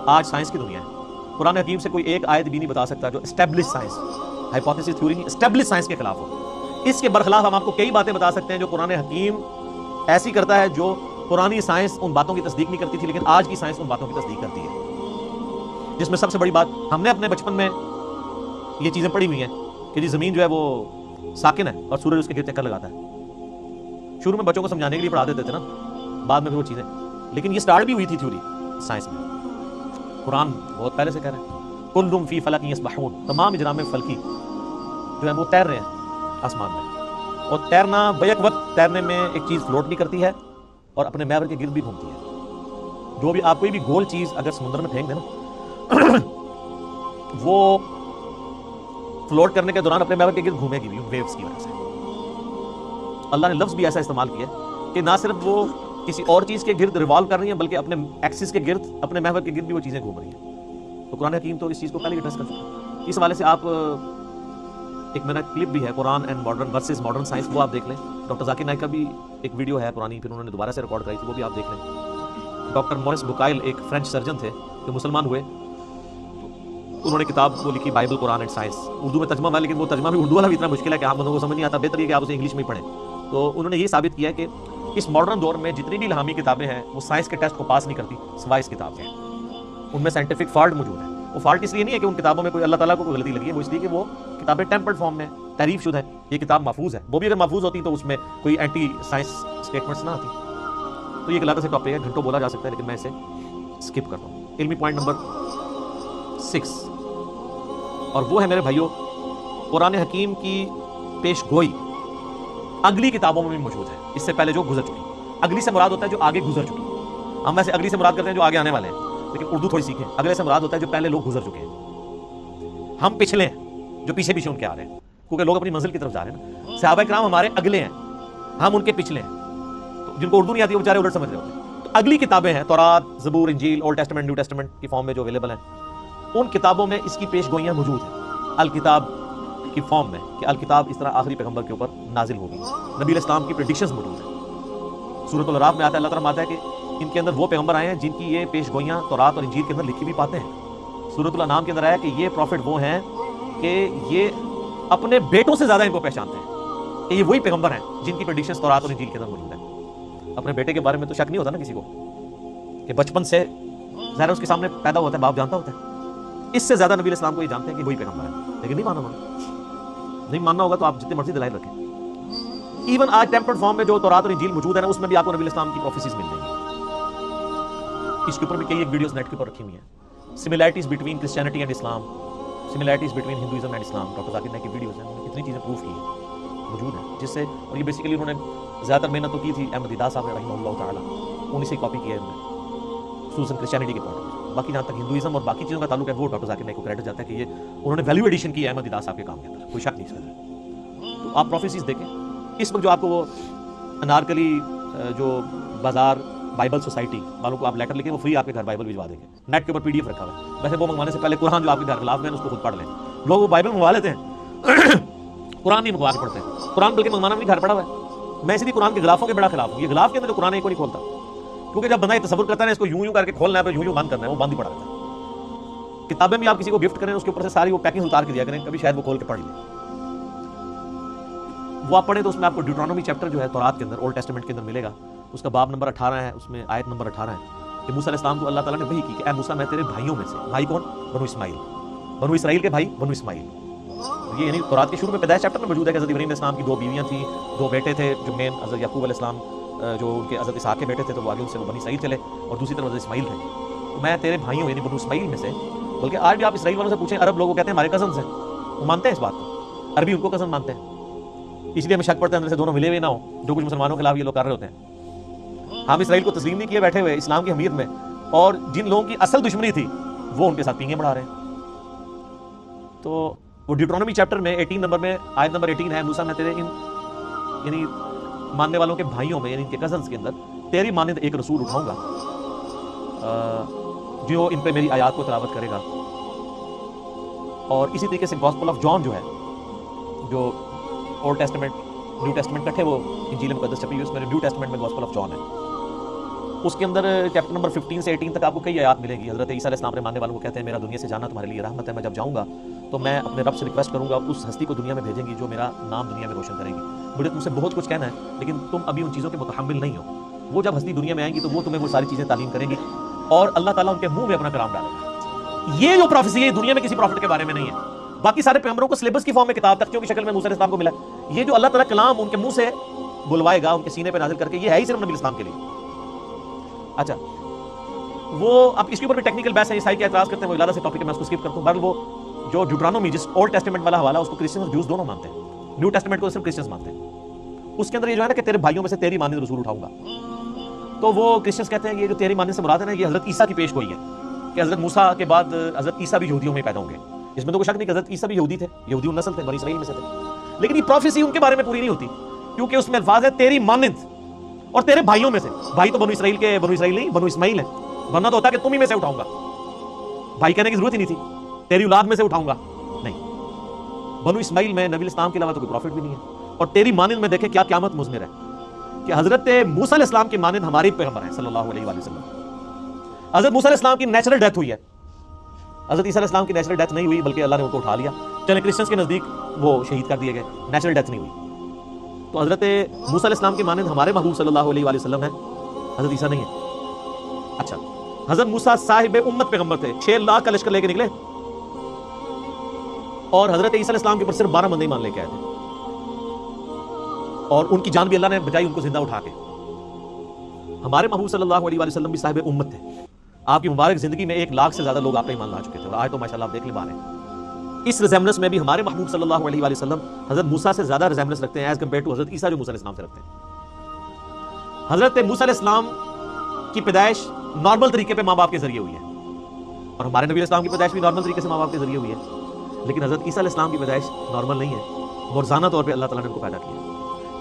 [SPEAKER 1] آج سائنس کی دنیا ہے، قرآن حکیم سے کوئی ایک آیت بھی نہیں بتا سکتا جو اسٹیبلش سائنس، ہائپوتھیسس تھیوری نہیں، اسٹیبلش سائنس کے خلاف ہو۔ اس کے برخلاف ہم آپ کو کئی باتیں بتا سکتے ہیں جو قرآن حکیم ایسی کرتا ہے جو پرانی سائنس ان باتوں کی تصدیق نہیں کرتی تھی، لیکن آج کی سائنس ان باتوں کی تصدیق کرتی ہے۔ جس میں سب سے بڑی بات، ہم نے اپنے بچپن میں یہ چیزیں پڑھی ہوئی ہیں کہ جی زمین جو ہے وہ ساکن ہے اور سورج اس کے گرد چکر لگاتا ہے۔ شروع میں بچوں کو سمجھانے کے لیے پڑھا دیتے تھے نا، بعد میں پھر وہ چیزیں، لیکن یہ سٹارٹ بھی ہوئی تھی تھیوری سائنس میں۔ قرآن بہت پہلے سے کہہ رہے ہیں کلٌ فی فلک یسبحون، تمام اجرام فلکی جو ہے وہ تیر رہے ہیں آسمان میں، اور تیرنا بیک وقت تیرنے میں ایک چیز فلوٹ نہیں کرتی ہے اور اپنے محور کے گرد بھی گھومتی ہے۔ جو بھی آپ کوئی بھی گول چیز اگر سمندر میں پھینک دیں نا وہ فلوٹ کرنے کے دوران اپنے محور کے گرد گھومے گی بھی ویوز کی وجہ سے۔ اللہ نے لفظ بھی ایسا استعمال کیا کہ نہ صرف وہ کسی اور چیز کے گرد ریوالو کر رہی ہیں بلکہ اپنے ایکسس کے گرد، اپنے محور کے گرد بھی وہ چیزیں گھوم رہی ہیں۔ تو قرآن حکیم تو اس چیز کو پہلے ایڈریس کر چکا ہے۔ اس حوالے سے آپ ایک میرا کلپ بھی ہے Quran and modern versus modern science, وہ آپ دیکھ لیں۔ ڈاکٹر ذاکر نائک کا بھی ایک ویڈیو ہے پرانی، پھر انہوں نے دوبارہ سے ریکارڈ کرائی تھی، وہ بھی آپ دیکھ لیں۔ ڈاکٹر مورس بکائل ایک فرینچ سرجن تھے جو مسلمان ہوئے، انہوں نے کتاب وہ لکھی Bible Quran and science, Urdu میں ترجمہ ہوا، لیکن وہ ترجمہ بھی اردو والا بھی اتنا مشکل ہے کہ آپ بندوں کو سمجھ نہیں آتا، بہتر یہ کہ آپ اسے انگلش میں ہی پڑھیں۔ تو انہوں نے یہ ثابت کیا کہ اس ماڈرن دور میں جتنی بھی الہامی کتابیں ہیں وہ سائنس کے ٹیسٹ کو پاس نہیں کرتی سوائے اس کتاب کے، ان میں سائنٹیفک فالٹ موجود ہے۔ وہ فالٹ اس لیے نہیں ہے کہ ان کتابوں میں کوئی اللہ تعالیٰ کو کوئی غلطی لگی ہے، وہ اس لیے کہ وہ کتابیں ٹیمپرڈ فارم میں تحریف شدہ ہے۔ یہ کتاب محفوظ ہے، وہ بھی اگر محفوظ ہوتی تو اس میں کوئی اینٹی سائنس اسٹیٹمنٹس نہ آتی۔ تو یہ غلط سے ٹاپک ہے، گھنٹوں بولا جا سکتا ہے، لیکن میں اسے اسکپ کرتا ہوں۔ علمی پوائنٹ نمبر 6، اور وہ ہے میرے بھائیوں قرآن حکیم کی پیش گوئی اگلی کتابوں میں بھی موجود ہے، اس سے پہلے جو گزر چکی۔ اگلی سے مراد ہوتا ہے جو آگے گزر چکی۔ ہم ویسے اگلی سے مراد کرتے ہیں جو آگے آنے والے ہیں، لیکن اردو تھوڑی سیکھیں، اگلے سے مراد ہوتا ہے جو پہلے لوگ گزر چکے ہیں۔ ہم پچھلے ہیں جو پیچھے پیچھے ان کے آ رہے ہیں، کیونکہ لوگ اپنی منزل کی طرف جا رہے ہیں نا۔ صحابہ کرام ہمارے اگلے ہیں، ہم ان کے پچھلے ہیں۔ تو جن کو اردو نہیں آتی وہ بیچارے الٹ سمجھ رہے ہوتے ہیں۔ تو اگلی کتابیں ہیں تورات، زبور، انجیل، اولڈ ٹیسٹمنٹ، نیو ٹیسٹمنٹ کی فارم میں جو اویلیبل ہیں، ان کتابوں میں اس کی پیش گوئیاں موجود ہیں الکتاب کی فارم میں، کہ الکتاب اس طرح آخری پیغمبر کے اوپر نازل ہوگی۔ نبی علیہ السلام کی پریڈکشنز موجود ہیں۔ سورۃ الاعراف میں آتا ہے، اللہ تعالیٰ آتا ہے کہ ان کے اندر وہ پیغمبر آئے ہیں جن کی یہ پیش گوئیاں تورات اور انجیل کے اندر لکھی ہوئی باتیں ہیں۔ سورۃ الانعام کے اندر آیا کہ یہ پروفٹ وہ ہیں کہ یہ اپنے بیٹوں سے زیادہ ان کو پہچانتے ہیں، کہ یہ وہی پیغمبر ہیں جن کی پریڈکشنز تورات اور انجیل کے اندر موجود ہیں۔ اپنے بیٹے کے بارے میں تو شک نہیں ہوتا نا کسی کو، کہ بچپن سے ظاہر اس کے سامنے پیدا ہوتا ہے، باپ جانتا ہوتا ہے۔ اس سے زیادہ نبی علیہ السلام کو یہ جانتے ہیں کہ وہی پیغمبر ہے، لیکن نہیں ماننا ہوگا تو آپ جتنے مرضی دلائل رکھیں۔ ایون آج ٹیمپرڈ فارم میں جو تورات اور انجیل موجود ہے نا، اس میں بھی آپ کو نبی علیہ السلام کی پروفیسیز مل جائیں گی۔ اس کے اوپر بھی کئی ایک ویڈیوز نیٹ کے اوپر رکھی ہوئی ہیں۔ Similarities between Christianity and Islam, similarities between Hinduism and Islam, doctor Zakir Naik کی ویڈیوز ہیں، انہوں نے کتنی چیزیں پروف کی ہیں، موجود ہیں، جس سے، اور یہ بیسیکلی انہوں نے زیادہ تر محنت تو کی تھی احمد دیدہ صاحب نے رحمہ اللہ تعالیٰ، انہیں سے کاپی کیا ہے انہوں نے، خصوصاً کرسچینٹی کے پوائنٹ۔ باقی جہاں تک ہندوازم اور باقی چیزوں کا تعلق ہے وہ ڈاکٹر ذاکر نائک کو کریڈٹ جاتا ہے کہ یہ انہوں نے ویلیو ایڈیشن کی ہے احمد دیدہ صاحب کے کام کے اندر، کوئی شک نہیں اس کا۔ تو آپ پروفیسیز دیکھیں۔ اس وقت جو آپ کو وہ انارکلی جو بازار بائبل سوسائٹی والوں کو آپ لیٹر لکھیں، وہ فری آپ کے گھر بائبل بھجوا دیں گے، نیٹ کے اوپر پی ڈی ایف رکھا ہوا ہے۔ ویسے وہ منگوانے سے پہلے قرآن جو آپ کے گھر خلاف میں اس کو خود پڑھ لیں۔ لوگ وہ بائبل منگوا لیتے ہیں، قرآن نہیں منگوا کے پڑھتے ہیں۔ قرآن بلکہ منگوانا بھی گھر پڑا ہوا ہے۔ میں اسی لیے قرآن کے غلافوں کے بڑا خلاف ہوں۔ یہ غلاف کے اندر جو قرآن ہے کو نہیں کھولتا، کیونکہ جب بندہ یہ تصور کرتا ہے اس کو یوں کر کے کھولنا ہے پھر یوں بند کرنا ہے، وہ بند ہی پڑا رہتا ہے۔ کتابیں بھی آپ کسی کو گفٹ کریں، اس کے اوپر سے ساری وہ پیکنگ اتار کے دیا کریں، کبھی شاید وہ کھول کے پڑھ لیں۔ وہ آپ پڑھیں تو اس میں آپ کو ڈیوٹرانومی چیپٹر جو ہے تورات کے اندر، اولڈ ٹیسٹمنٹ کے اندر ملے گا، اس کا باب نمبر 18 ہے، اس میں آیت نمبر 18 ہے کہ موسیٰ علیہ السلام کو اللہ تعالیٰ نے وحی کی کہ اے موسیٰ میں تیرے بھائیوں میں سے، بھائی کون؟ بنو اسماعیل، بنو اسرائیل کے بھائی بنو اسماعیل. یہ یعنی تورات کے شروع میں پیدائش چیپٹر میں موجود ہے کہ حضرت ابراہیم علیہ السلام کی 2 بیویاں تھیں، 2 بیٹے تھے، جو مین حضرت یعقوب علیہ السلام جو ان کے حضرت اسحاق کے بیٹے تھے تو وہ آگے ان سے وہ بنی اسرائیل چلے، اور دوسری طرف حضرت اسماعیل تھے. تو میں تیرے بھائیوں یعنی بنو اسماعیل میں سے، بلکہ آج بھی آپ اسرائیل والوں سے پوچھیں، عرب لوگ کہتے ہیں ہمارے کزنز ہیں، وہ مانتے ہیں اس بات کو، عربی ان کو کزن مانتے ہیں. اس لیے ہمیں شک پڑتا ہے اندر سے دونوں ملے ہوئے نہ ہوں، جو کچھ مسلمانوں کے خلاف یہ لوگ کر رہے ہوتے ہیں. ہم اسرائیل کو تسلیم نہیں کیے بیٹھے ہوئے اسلام کی حمیت میں، اور جن لوگوں کی اصل دشمنی تھی وہ ان کے ساتھ پینگیں بڑھا رہے ہیں. تو وہ ڈیوٹرونومی چیپٹر میں 18 نمبر میں آیت نمبر 18 ہے، موسیٰ میں تیرے ان یعنی ماننے والوں کے بھائیوں میں یعنی ان کے کزنز کے اندر تیری مانند ایک رسول اٹھاؤں گا جو ان پہ میری آیات کو تلاوت کرے گا. اور اسی طریقے سے گاسپل آف جان جو ہے، جو اولڈ ٹیسٹمنٹ نیو ٹیسٹمنٹ کٹھے وہ انجیل مقدس چھپی ہوئی، اس میں نیو ٹیسٹمنٹ میں گاسپل آف جان ہے. اس کے اندر چیپٹر نمبر 15 سے 18 تک آپ کو کئی آیات ملیں گی. حضرت عیسیٰ علیہ السلام نے ماننے والوں کو کہتے ہیں میرا دنیا سے جانا تمہارے لیے رحمت ہے، میں جب جاؤں گا تو میں اپنے رب سے ریکویسٹ کروں گا اس ہستی کو دنیا میں بھیجیں گی جو میرا نام دنیا میں روشن کرے گی. مجھے تم سے بہت کچھ کہنا ہے لیکن تم ابھی ان چیزوں کے متحمل نہیں ہو. وہ جب ہستی دنیا میں آئیں گی تو وہ تمہیں وہ ساری چیزیں تعلیم کریں گی اور اللہ تعالیٰ ان کے منہ میں اپنا کلام ڈالے گا. یہ جو پروفیسی ہے دنیا میں کسی پروفٹ کے بارے میں نہیں ہے. باقی سارے پیغمبروں کو سلیبس کی فارم میں کتاب تختیوں کی شکل میں موسیٰ علیہ السلام کو ملا. یہ جو اللہ تعالیٰ کلام ان کے منہ سے بلوائے گا ان کے سینے پہ نازل کر کے، یہ ہے ہی صرف نبی اسلام کے لیے. اچھا وہ اب اس کے اوپر بھی ٹیکنیکل بحث ہے، عیسائی کے اعتراض کرتے ہیں، وہ علادہ سے ٹاپک ہے، میں اس کو اسکپ کرتا ہوں. بہرحال وہ جو ڈیوٹرانومی جس اولڈ ٹیسٹمنٹ والا حوالہ اس کو کرسچن اور جوز دونوں مانتے ہیں، نیو ٹیسٹمنٹ کو صرف کرسچنز مانتے ہیں. اس کے اندر یہ جو ہے نا کہ تیرے بھائیوں میں سے تیری مانند رسول اٹھاؤں گا، تو وہ کرسچنز کہتے ہیں یہ جو تیری مانند سے مراد ہے نا یہ حضرت عیسیٰ کی پیش گوئی ہے کہ حضرت موسیٰ کے بعد حضرت عیسیٰ بھی یہودیوں میں پیدا ہوں گے. اس میں تو کوئی شک نہیں کہ حضرت عیسیٰ بھی یہودی تھے، یہودی نسل تھے، بنی اسرائیل میں سے تھے. لیکن یہ پروفیسی ان کے بارے میں پوری نہیں ہوتی کیونکہ اس میں الفاظ ہے تیری مانند اور تیرے بھائیوں میں سے. بھائی تو بنو اسرائیل کے بنو اسرائیل نہیں، بنو اسماعیل ہے، ورنہ تو ہوتا کہ تم ہی میں سے اٹھاؤں گا. بھائی کہنے کی ضرورت ہی نہیں تھی، تیری اولاد میں سے اٹھاؤں گا. نہیں، بنو اسماعیل میں نبی الاسلام کے علاوہ تو کوئی پروفٹ بھی نہیں ہے. اور تیری مانند میں دیکھیں کیا قیامت مضمر ہے کہ حضرت موسیٰ علیہ السلام کی مانند ہمارے پیغمبر ہیں صلی اللہ علیہ وآلہ وسلم. حضرت موسیٰ علیہ السلام کی نیچرل ڈیتھ ہوئی ہے، حضرت عیسیٰ علیہ السلام کی نیچرل ڈیتھ نہیں ہوئی بلکہ اللہ نے ان کو اٹھا لیا. چلیں کرسچنس کے نزدیک وہ شہید کر دیے گئے، نیچرل ڈیتھ نہیں ہوئی. تو حضرت موسیٰ علیہ السلام کی مانند ہمارے محبوب صلی اللہ علیہ وآلہ وسلم ہیں، حضرت عیسیٰ نہیں ہے. اچھا حضرت موسیٰ صاحب امت پیغمبر تھے، 6 لاکھ کا لشکر لے کے نکلے اور حضرت عیسیٰ علیہ السلام کے اوپر صرف 12 بندے ایمان لے کے آئے تھے اور ان کی جان بھی اللہ نے بچائی ان کو زندہ اٹھا کے. ہمارے محبوب صلی اللہ علیہ وآلہ وسلم بھی صاحب امت تھے. آپ کی مبارک زندگی میں 1 لاکھ سے زیادہ لوگ آپ پہ ایمان لا چکے تھے اور آج تو ماشاءاللہ آپ دیکھ لے بارے. اس ریزیمبلنس میں بھی ہمارے محبوب صلی اللہ علیہ وآلہ وسلم حضرت موسیٰ سے زیادہ ریزیمبلنس رکھتے ہیں ایز کمپیئر ٹو حضرت عیسیٰ جو موسیٰ علیہ السلام سے رکھتے ہیں. حضرت موسیٰ علیہ السلام کی پیدائش نارمل طریقے پہ ماں باپ کے ذریعے ہوئی ہے اور ہمارے نبی علیہ السلام کی پیدائش بھی نارمل طریقے سے ماں باپ کے ذریعے ہوئی ہے. لیکن حضرت عیسیٰ علیہ السلام کی پیدائش نارمل نہیں ہے، مرزانہ طور پہ اللہ تعالیٰ نے ان کو پیدا کیا.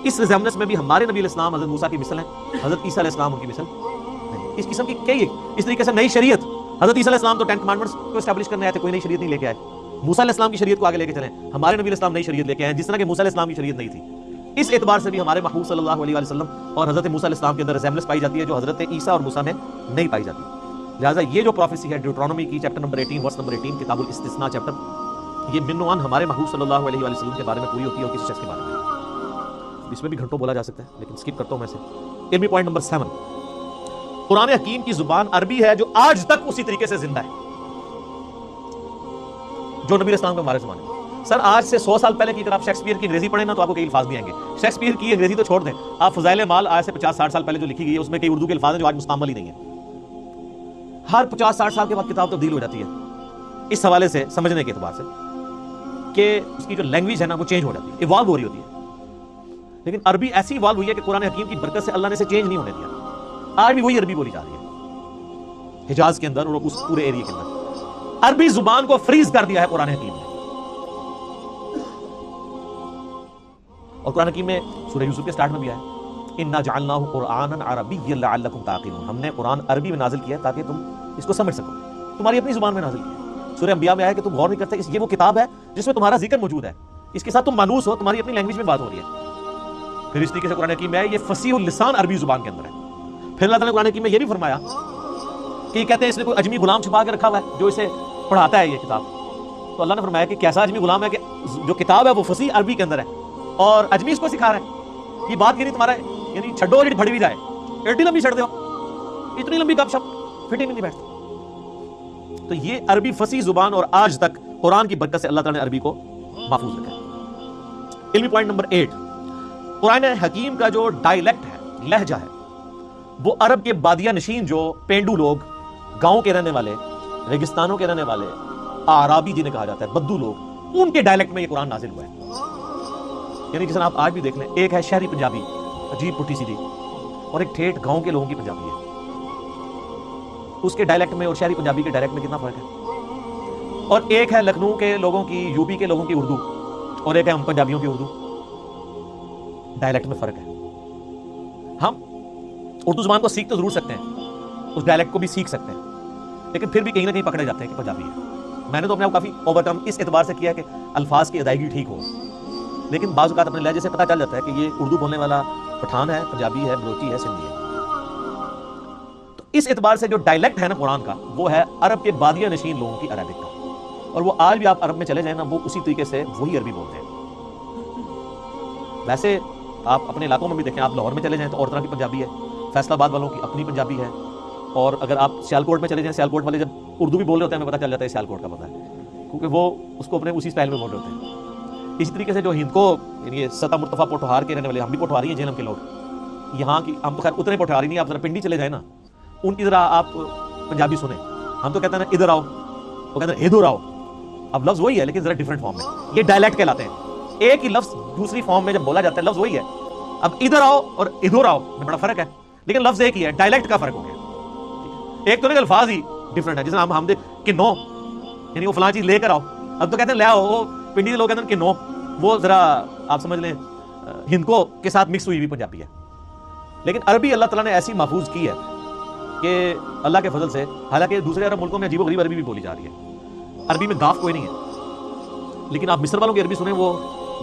[SPEAKER 1] اس ریزیمبلنس میں بھی ہمارے نبی علیہ السلام حضرت موسیٰ کی مثل ہیں، حضرت عیسیٰ علیہ السلام ان کی مثل نہیں. اس قسم کی کئی اس طریقے سے نئی شریعت حضرت عیسیٰ علیہ السلام تو 10 کمانڈمنٹس کو اسٹیبلش کرنے آئے تھے، کوئی نئی شریعت نہیں لے کے آئے. موسیٰ علیہ السلام کی شریعت کو آگے لے کے چلیں، ہمارے نبی علیہ السلام نئی شریعت لے کے آئے جس طرح کہ موسیٰ علیہ السلام کی شریعت نہیں تھی. اس اعتبار سے بھی ہمارے محبوب صلی اللہ علیہ وآلہ وسلم اور حضرت موسیٰ علیہ السلام کے اندر ریزیمبلنس پائی جاتی ہے جو حضرت عیسیٰ اور موسیٰ میں نہیں پائی جاتی. لہٰذا یہ جو پروفیسی ہے ڈیوٹرانومی کی چیپٹر نمبر 18 ورس نمبر 18 کتاب الاستثناء چیپٹر، یہ من نوعاً ہمارے محبوب صلی اللہ علیہ وآلہ وسلم کے بارے میں پوری ہوتی ہے اور کسی شخص کے بارے میں. اس میں بھی گھنٹوں بولا جا سکتا ہے لیکن اسکپ کرتا ہوں میں سے. علمی پوائنٹ نمبر 7، قرآن حکیم کی زبان عربی ہے جو آج تک اسی طریقے سے زندہ ہے جو نبی اسلام کے ہمارے زمانے میں. سر آج سے 100 سال پہلے کی اگر آپ شیکسپیئر کی انگریزی پڑھیں نا تو آپ کو کئی الفاظ بھی آئیں گے. شیکسپیئر کی انگریزی تو چھوڑ دیں، آپ فضائل مال آج سے 50-60 سال پہلے جو لکھی گئی ہے اس میں کئی اردو کے الفاظ ہیں جو آج مستعمل ہی نہیں ہیں. ہر 50-60 سال کے بعد کتاب تبدیل ہو جاتی ہے اس حوالے سے سمجھنے کے اعتبار سے کہ اس کی جو لینگویج ہے نا وہ چینج ہو جاتی ہے، ایوالو ہو رہی ہوتی ہے. لیکن عربی ایسی ایوالو ہوئی ہے کہ قرآن حکیم کی برکت سے اللہ نے اسے چینج نہیں ہونے دیا. آج بھی وہی عربی بولی جا رہی ہے حجاز کے اندر اور اس پورے ایریا کے اندر. عربی زبان کو فریز کر دیا ہے قرآن حکیم نے. اور قرآن حکیم میں سورہ یوسف کے سٹارٹ میں بھی آیا اِنَّا جَعَلْنَاهُ قُرْآنًا عَرَبِيًّا لَعَلَّكُمْ تَعْقِلُونَ. ہم نے قرآن عربی میں نازل کیا ہے تاکہ تم اس کو سمجھ سکو، تمہاری اپنی زبان میں نازل کیا. سورہ انبیاء میں آیا کہ تم غور نہیں کرتے، یہ وہ کتاب ہے جس میں تمہارا ذکر موجود ہے، اس کے ساتھ تم مانوس ہو، تمہاری اپنی لینگویج میں بات ہو رہی ہے. پھر اس طریقے سے قرآن حکیم میں آیا یہ فصیح اللسان عربی زبان کے اندر ہے. پھر اللہ تعالیٰ نے قرآن حکیم میں یہ بھی فرمایا کہ یہ کہتے ہیں اس نے کوئی اجمی غلام چھپا کے رکھا ہوا ہے جو اسے پڑھاتا ہے یہ کتاب. تو اللہ نے فرمایا کہ کیسا اجمی غلام ہے کہ جو کتاب ہے وہ فصیح عربی کے اندر ہے اور اجمی اس کو سکھا رہا ہے. یہ بات یعنی تمہارا یعنی چھڈو اور پڑھ بھی جائے ایڈی لمبی چھڑ دو, اتنی لمبی گپ شپ فٹ ہی نہیں بیٹھتی. تو یہ عربی فصیح زبان, اور آج تک قرآن کی برکت سے اللہ تعالیٰ نے عربی کو محفوظ رکھا ہے. علمی پوائنٹ نمبر 8, قرآن حکیم کا جو ڈائلیکٹ ہے, لہجہ ہے, وہ عرب کے بادیہ نشین جو پینڈو لوگ, گاؤں کے رہنے والے, ریگستانوں کے رہنے والے, اعرابی جنہیں کہا جاتا ہے, بدو لوگ, ان کے ڈائلیکٹ میں یہ قرآن نازل ہوا ہے. یعنی جس آپ آج بھی دیکھ لیں, ایک ہے شہری پنجابی عجیب پٹھی سیدھی, اور ایک ٹھیٹھ گاؤں کے لوگوں کی پنجابی ہے. اس کے ڈائلیکٹ میں اور شہری پنجابی کے ڈائلیکٹ میں کتنا فرق ہے. اور ایک ہے لکھنؤ کے لوگوں کی, یو پی کے لوگوں کی اردو, اور ایک ہے ہم پنجابیوں کی اردو. ڈائلیکٹ میں فرق ہے. ہم اردو زبان کو سیکھ تو ضرور سکتے ہیں, اس ڈائلیکٹ کو بھی سیکھ سکتے ہیں, لیکن پھر بھی کہیں نہ کہیں پکڑے جاتے ہیں کہ پنجابی ہے. میں نے تو اپنے آپ کافی اوور کم اس اعتبار سے کیا کہ الفاظ کی ادائیگی ٹھیک ہو, لیکن بعض اوقات اپنے لہجے سے پتہ چل جاتا ہے کہ یہ اردو بولنے والا پٹھان ہے, پنجابی ہے, بلوچی ہے, سندھی ہے. تو اس اعتبار سے جو ڈائلیکٹ ہے نا قرآن کا, وہ ہے عرب کے بادیہ نشین لوگوں کی عربک کا, اور وہ آج بھی آپ عرب میں چلے جائیں نا, وہ اسی طریقے سے وہی عربی بولتے ہیں. ویسے آپ اپنے علاقوں میں بھی دیکھیں, آپ لاہور میں چلے جائیں تو اور طرح کی پنجابی ہے, فیصل آباد والوں کی اپنی پنجابی ہے, اور اگر آپ سیالکوٹ میں چلے جائیں, سیالکوٹ والے جب اردو بھی بول رہے ہوتے ہیں ہمیں پتہ چل جاتا ہے سیالکوٹ کا پتہ ہے, کیونکہ وہ اس کو اپنے اسی اسٹائل میں بول رہے ہوتے ہیں. اسی طریقے سے جو ہند کو, یعنی سطح مرتفع پوٹھوہار کے رہنے والے, ہم بھی پوٹھوہاری ہیں جہلم کے لوگ, یہاں کی ہم تو خیر اتنے پوٹھوہاری نہیں, آپ ذرا پنڈی چلے جائیں نا, ان کی ذرا آپ پنجابی سنیں. ہم تو کہتے ہیں نا ادھر آؤ, وہ کہتے ہیں ادھر آؤو. اب لفظ وہی ہے لیکن ذرا ڈفرینٹ فارم میں, یہ ڈائلیکٹ کہلاتے ہیں. ایک ہی لفظ دوسری فارم میں جب بولا جاتا ہے لفظ وہی ہے. اب ادھر آؤ اور ادھر آؤ میں بڑا فرق ہے, لیکن لفظ ایک ہی ہے, ڈائلیکٹ کا فرق ہو گیا. ایک تو نہیں, الفاظ ہی ڈفرینٹ ہے. جیسے ہم دیکھ کہ نو, یعنی وہ فلاں چیز لے کر آؤ, اب تو کہتے ہیں لے آؤ, وہ پنڈی کے لوگ کہتے ہیں کہ نو, وہ ذرا آپ سمجھ لیں ہند کو کے ساتھ مکس ہوئی بھی پنجابی ہے. لیکن عربی اللہ تعالیٰ نے ایسی محفوظ کی ہے کہ اللہ کے فضل سے, حالانکہ دوسرے عرب ملکوں میں عجیب و غریب عربی بھی بولی جا رہی ہے, عربی میں گاف کوئی نہیں ہے, لیکن آپ مصر والوں کی عربی سنیں وہ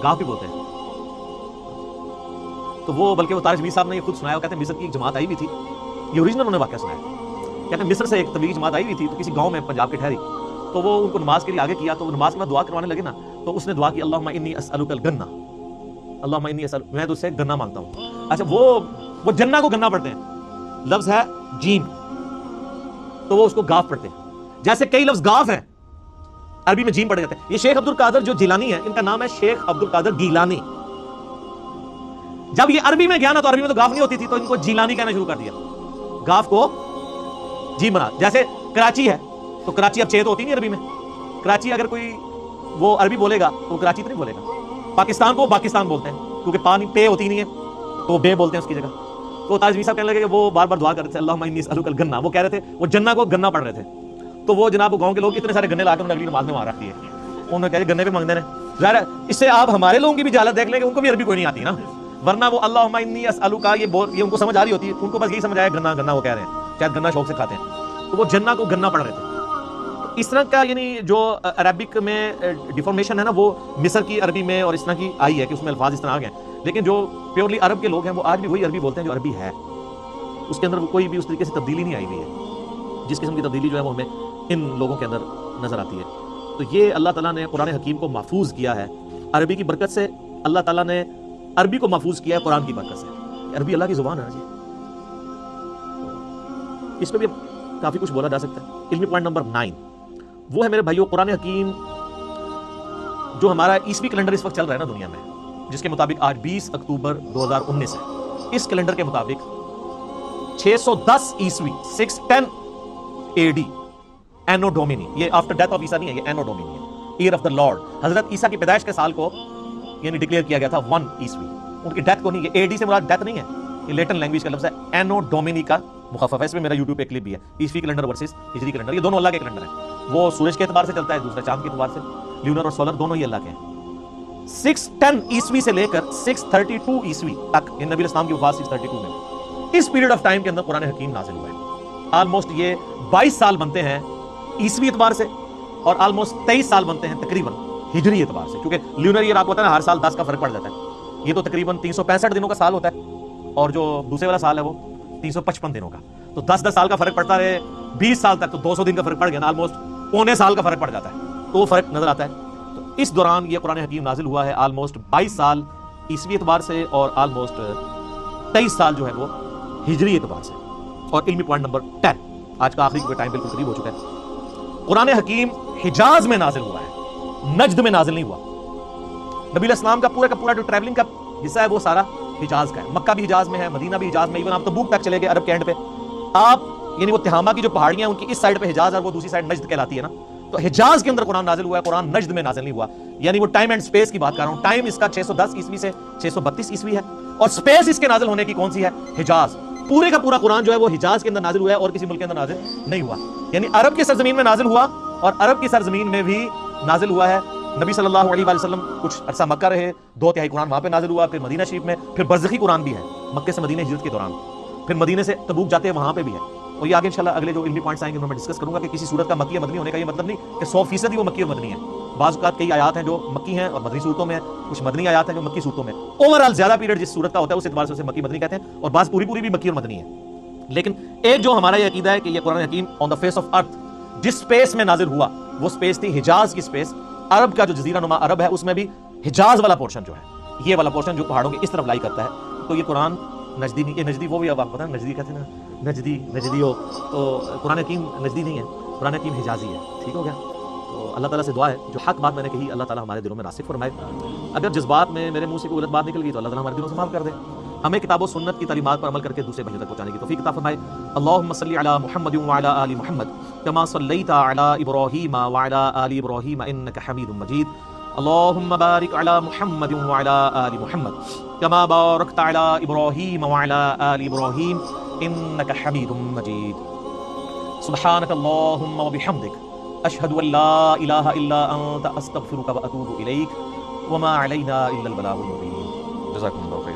[SPEAKER 1] گاف بھی بولتے ہیں. تو وہ بلکہ وہ طارق شبیر صاحب نے یہ خود سنایا, وہ کہتے ہیں مصر کی ایک جماعت آئی ہوئی تھی, یہ اوریجنل انہوں نے واقعہ سنایا, کہتے ہیں مصر سے ایک تبلیغی جماعت آئی ہوئی تھی, تو کسی گاؤں میں پنجاب کے ٹھہری, تو وہ ان کو نماز کے لیے آگے کیا, تو وہ نماز میں دعا کروانے لگے نا, تو اس نے دعا کی اللہم انی اسألک الگنہ, اللہم انی اسألک, میں تجھ سے گنا مانگتا ہوں. اچھا وہ جنہ کو گنا پڑھتے ہیں, لفظ ہے جیم, تو وہ اس کو گاف پڑھتے ہیں. جیسے کئی لفظ گاف ہیں عربی میں جیم پڑھے جاتے ہیں. یہ شیخ عبد القادر جو جیلانی ہے, ان کا نام ہے شیخ عبد القادر گیلانی. جب یہ عربی میں گیا نا, تو عربی میں تو گاف نہیں ہوتی تھی, تو ان کو جیلانی کہنا شروع کر دیا, گاف کو جیم بنا. جیسے کراچی ہے, تو کراچی اب چھ تو ہوتی نہیں عربی میں, کراچی اگر کوئی وہ عربی بولے گا تو کراچی تو نہیں بولے گا. پاکستان کو پاکستان بولتے ہیں, کیونکہ پانی پے ہوتی نہیں ہے, تو بے بولتے ہیں اس کی جگہ. تو تاج صاحب کہنے لگے کہ وہ بار بار دعا کرتے تھے اللہم انی اسألک الگنہ, وہ کہہ رہے تھے وہ جنہ کو گنا پڑھ رہے تھے. تو وہ جناب گاؤں کے لوگ اتنے سارے گنے لا کے اگلی نماز میں وہاں رکھتی ہے, انہوں نے کہا گنے پہ مانگتے ہیں. ظاہر ہے اس سے آپ ہمارے لوگوں کی بھی جہالت دیکھ لیں کہ ان کو بھی عربی کوئی نہیں آتی نا, ورنہ وہ اللہم انی اسألک یہ ان کو سمجھ آ رہی ہوتی ہے, ان کو بس یہی سمجھ آیا گنا گنا وہ کہہ رہے ہیں, شاید گنا شوق سے کھاتے ہیں, تو وہ جنہ کو گنا پڑھ رہے تھے. اس طرح کا یعنی جو عربک میں ڈیفارمیشن ہے نا, وہ مصر کی عربی میں اور اس طرح کی آئی ہے کہ اس میں الفاظ اس طرح آ گئے ہیں. لیکن جو پیورلی عرب کے لوگ ہیں وہ آج بھی وہی عربی بولتے ہیں جو عربی ہے, اس کے اندر کوئی بھی اس طریقے سے تبدیلی نہیں آئی ہوئی ہے. جس قسم کی تبدیلی جو ہے وہ ہمیں ان لوگوں کے اندر نظر آتی ہے. تو یہ اللہ تعالیٰ نے قرآن حکیم کو محفوظ کیا ہے عربی کی برکت سے. اللہ تعالیٰ نے عربی کو محفوظ کیا ہے قرآن کی برکت سے. عربی اللہ کی زبان ہے جی, اس پہ بھی کافی کچھ بولا جا سکتا ہے. علمی پوائنٹ نمبر 9 وہ ہے میرے بھائیو, قرآن حکیم جو ہمارا عیسوی کیلنڈر اس وقت چل رہا ہے نا دنیا میں, جس کے مطابق آج 20 اکتوبر 2019 ہے. اس کیلنڈر کے مطابق 610 عیسوی 610 AD اینو ڈومینی, یہ آفٹر ڈیتھ آف عیسیٰ نہیں ہے, یہ اینو ڈومینی ہے, ایئر آف دا لارڈ. حضرت عیسیٰ کی پیدائش کے سال کو یعنی ڈکلیئر کیا گیا تھا 1 عیسوی, ان کی ڈیتھ کو نہیں. یہ AD سے مراد ڈیتھ نہیں ہے, یہ لیٹن لینگویج کا لفظ ہے, اینو ڈومینی کا مخفف ہے. اس میں میرا یوٹیوب پہ کلپ بھی ہے, عیسوی کیلنڈر ورسز ہجری کیلنڈر, یہ دونوں اللہ کے کیلنڈر ہیں. وہ سورج کے اعتبار سے چلتا ہے, دوسرا چاند کے اعتبار سے, لیونر اور سولر دونوں ہی اللہ کے ہیں. 610 عیسوی سے لے کر 632 عیسوی تک, یہ نبی اسلام کی وفات 632 میں, اس پیریڈ آف ٹائم کے اندر قرآن حکیم نازل ہوا ہے. آلموسٹ یہ 22 سال بنتے ہیں عیسوی اعتبار سے, اور آلموسٹ 23 سال بنتے ہیں تقریباً ہجری اعتبار سے, کیونکہ لیونر ایئر آپ کو پتہ ہے نا ہر سال 10 کا فرق پڑ جاتا ہے. یہ تو تقریباً 365 دنوں کا سال ہوتا ہے, اور جو دوسرے والا سال ہے وہ 355 دنوں کا. تو 10 سال کا فرق پڑتا رہے 20 سال تک, تو 200 دن کا فرق پڑ گیا نا, آلموسٹ پونے سال کا فرق پڑ جاتا ہے, تو وہ فرق نظر آتا ہے. تو اس دوران یہ قرآن حکیم نازل ہوا ہے, آلموسٹ 22 سال عیسوی اعتبار سے, اور آلموسٹ 23 سال جو ہے وہ ہجری اعتبار سے. اور علمی پوائنٹ نمبر 10, آج کا آخری کیونکہ ٹائم بالکل قریب ہو چکا ہے. قرآن حکیم حجاز میں نازل ہوا ہے, نجد میں نازل نہیں ہوا. نبی علیہ السلام کا پورا جو ٹریولنگ کا حصہ ہے وہ سارا حجاز کا ہے. مکہ بھی حجاز میں ہے, مدینہ بھی حجاز میں, ایون آپ تبوک تک چلے گئے عرب کے اینڈ پہ, آپ یعنی وہ تہامہ کی جو پہاڑیاں ہیں ان کی اس سائڈ پہ حجاز اور وہ دوسری سائڈ نجد کہلاتی ہے نا, تو حجاز کے اندر قرآن نازل ہوا ہے, قرآن نجد میں نازل نہیں ہوا. یعنی وہ ٹائم اینڈ سپیس کی بات کر رہا ہوں. ٹائم اس کا 610 عیسوی سے 632 عیسوی ہے, اور سپیس اس کے نازل ہونے کی کون سی ہے, حجاز. پورے کا پورا قرآن جو ہے وہ حجاز کے اندر نازل ہوا ہے اور کسی ملک کے اندر نازل نہیں ہوا. یعنی عرب کی سرزمین میں نازل ہوا اور عرب کی سرزمین میں بھی نازل ہوا ہے. نبی صلی اللہ علیہ وسلم کچھ عرصہ مکہ رہے, 2/3 قرآن وہاں پہ نازل ہوا, پھر مدینہ شریف میں, پھر برزخی قرآن بھی ہے مکے سے مدینہ ہجرت کے دوران, پھر مدینے سے تبوک جاتے ہیں وہاں پہ بھی ہے. اور یہ آگے انشاءاللہ اگلے جو علمی پوائنٹس آئیں گے انہوں میں ڈسکس کروں گا کہ کسی صورت کا مکی یا مدنی ہونے کا یہ مطلب نہیں کہ 100% ہی وہ مکی اور مدنی ہے. بعض اوقات کئی آیات ہیں جو مکی ہیں اور مدنی صورتوں میں ہیں, کچھ مدنی آیات ہیں جو مکی صورتوں میں. اوورآل زیادہ پیریڈ جس صورت کا ہوتا ہے اس اعتبار سے اسے مکی مدنی کہتے ہیں, اور بعض پوری بھی مکی اور مدنی ہے. لیکن ایک جو ہمارا یہ عقیدہ ہے کہ یہ قرآن حکیم آن دا فیس آف ارتھ جس سپیس میں نازل ہوا وہ سپیس تھی حجاز کی سپیس. عرب کا جو جزیرہ نما عرب ہے اس میں بھی حجاز والا پورشن جو ہے, یہ والا پورشن جو پہاڑوں کے اس طرف لائی کرتا ہے, تو یہ قرآن نجدی نہیں. یہ نجدی وہ بھی اب آپ پتہ ہے نجدی کہتے ہیں نا, نجدی ہو, تو قرآن حکیم نجدی نہیں ہے, قرآن حکیم حجازی ہے. ٹھیک ہو گیا. تو اللہ تعالیٰ سے دعا ہے جو حق بات میں نے کہی اللہ تعالیٰ ہمارے دلوں میں راسخ فرمائے. اگر جذبات میں میرے منہ سے کوئی غلط بات نکل گئی تو اللہ تعالیٰ ہمارے دلوں سے معاف کر دے. ہمیں کتاب و سنت کی تعلیمات پر عمل کر کے دوسرے بھائیوں تک پہنچانے کی توفیق عطا فرمائے. اللہم صلی علی محمد وعلی آل محمد کما صلیت علی ابراہیم وعلی آل ابراہیم انک حمید مجید. اللہم بارک علی محمد وعلی آل محمد کما بارکت علی ابراہیم وعلی آل ابراہیم انک حمید مجید. سبحانک اللہم وبحمدک اشہد ان لا الہ الا انت استغفرک واتوب الیک وما علینا الا البلاغ المبین. جزاکم اللہ خیر.